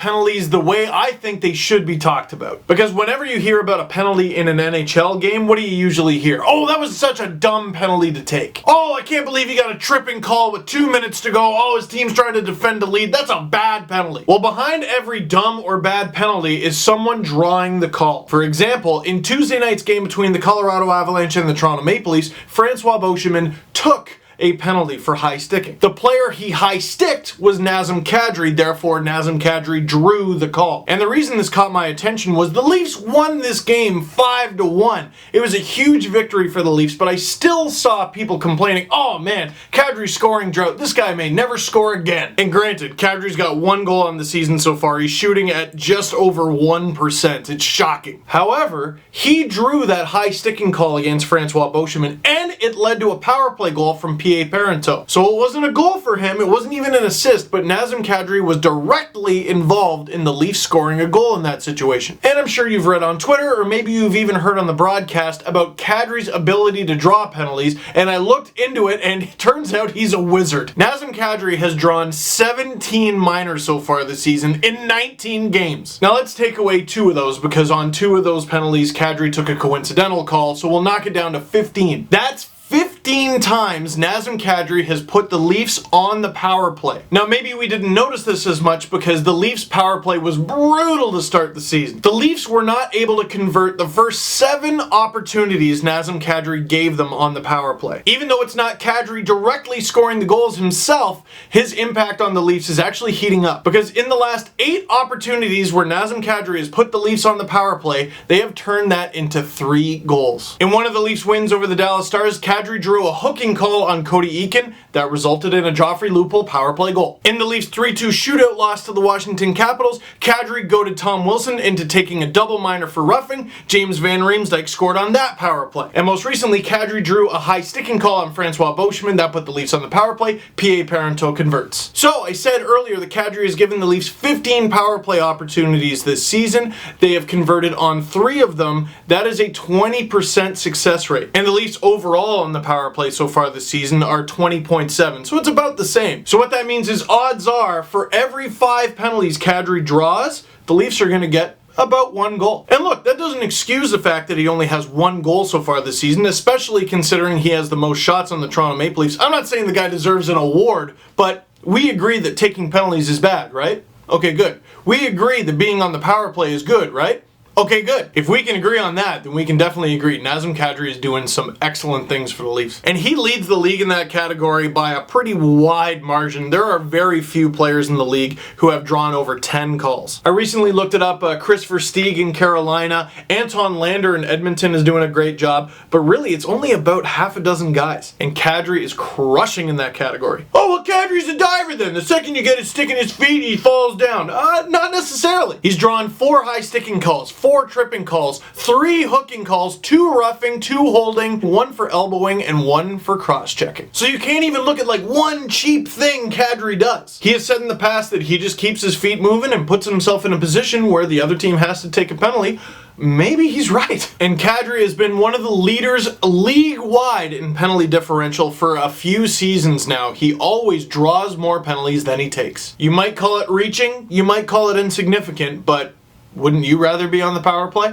penalties the way I think they should be talked about. Because whenever you hear about a penalty in an NHL game, what do you usually hear? Oh, that was such a dumb penalty to take. Oh, I can't believe he got a tripping call with 2 minutes to go. Oh, his team's trying to defend a lead. That's a bad penalty. Well, behind every dumb or bad penalty is someone drawing the call. For example, in Tuesday night's game between the Colorado Avalanche and the Toronto Maple Leafs, Francois Beauchemin took a penalty for high sticking. The player he high sticked was Nazem Kadri, therefore Nazem Kadri drew the call. And the reason this caught my attention was the Leafs won this game 5-1. It was a huge victory for the Leafs, but I still saw people complaining, oh man, Kadri's scoring drought, this guy may never score again. And granted, Kadri's got 1 goal on the season so far, he's shooting at just over 1%, it's shocking. However, he drew that high sticking call against Francois Beauchemin, and it led to a power play goal from P.A. Parenteau. So it wasn't a goal for him, it wasn't even an assist, but Nazem Kadri was directly involved in the Leafs scoring a goal in that situation. And I'm sure you've read on Twitter, or maybe you've even heard on the broadcast, about Kadri's ability to draw penalties, and I looked into it, and it turns out he's a wizard. Nazem Kadri has drawn 17 minors so far this season in 19 games. Now let's take away 2 of those, because on 2 of those penalties, Kadri took a coincidental call, so we'll knock it down to 15. That's 15 times Nazem Kadri has put the Leafs on the power play. Now maybe we didn't notice this as much because the Leafs power play was brutal to start the season. The Leafs were not able to convert the first 7 opportunities Nazem Kadri gave them on the power play. Even though it's not Kadri directly scoring the goals himself, his impact on the Leafs is actually heating up. Because in the last 8 opportunities where Nazem Kadri has put the Leafs on the power play, they have turned that into 3 goals. In one of the Leafs wins over the Dallas Stars, Kadri drew a hooking call on Cody Eakin that resulted in a Joffrey Lupul power play goal. In the Leafs 3-2 shootout loss to the Washington Capitals, Kadri goaded Tom Wilson into taking a double minor for roughing. James Van Riemsdyk scored on that power play. And most recently, Kadri drew a high sticking call on Francois Beauchemin that put the Leafs on the power play. P.A. Parenteau converts. So I said earlier that Kadri has given the Leafs 15 power play opportunities this season. They have converted on 3 of them. That is a 20% success rate. And the Leafs overall on the power play so far this season are 20.7, so it's about the same. So what that means is odds are for every 5 penalties Kadri draws, the Leafs are going to get about 1 goal. And look, that doesn't excuse the fact that he only has 1 goal so far this season, especially considering he has the most shots on the Toronto Maple Leafs. I'm not saying the guy deserves an award, but we agree that taking penalties is bad, right? Okay, good. We agree that being on the power play is good, right? Okay, good. If we can agree on that, then we can definitely agree. Nazem Kadri is doing some excellent things for the Leafs. And he leads the league in that category by a pretty wide margin. There are very few players in the league who have drawn over 10 calls. I recently looked it up. Chris Versteeg in Carolina, Anton Lander in Edmonton is doing a great job, but really it's only about half a dozen guys. And Kadri is crushing in that category. Oh, well, Kadri's a diver then. The second you get it sticking his feet, he falls down. Not necessarily. He's drawn 4 high sticking calls, 4 tripping calls, 3 hooking calls, 2 roughing, 2 holding, 1 for elbowing, and 1 for cross-checking. So you can't even look at like one cheap thing Kadri does. He has said in the past that he just keeps his feet moving and puts himself in a position where the other team has to take a penalty. Maybe he's right. And Kadri has been one of the leaders league-wide in penalty differential for a few seasons now. He always draws more penalties than he takes. You might call it reaching, you might call it insignificant, but wouldn't you rather be on the power play?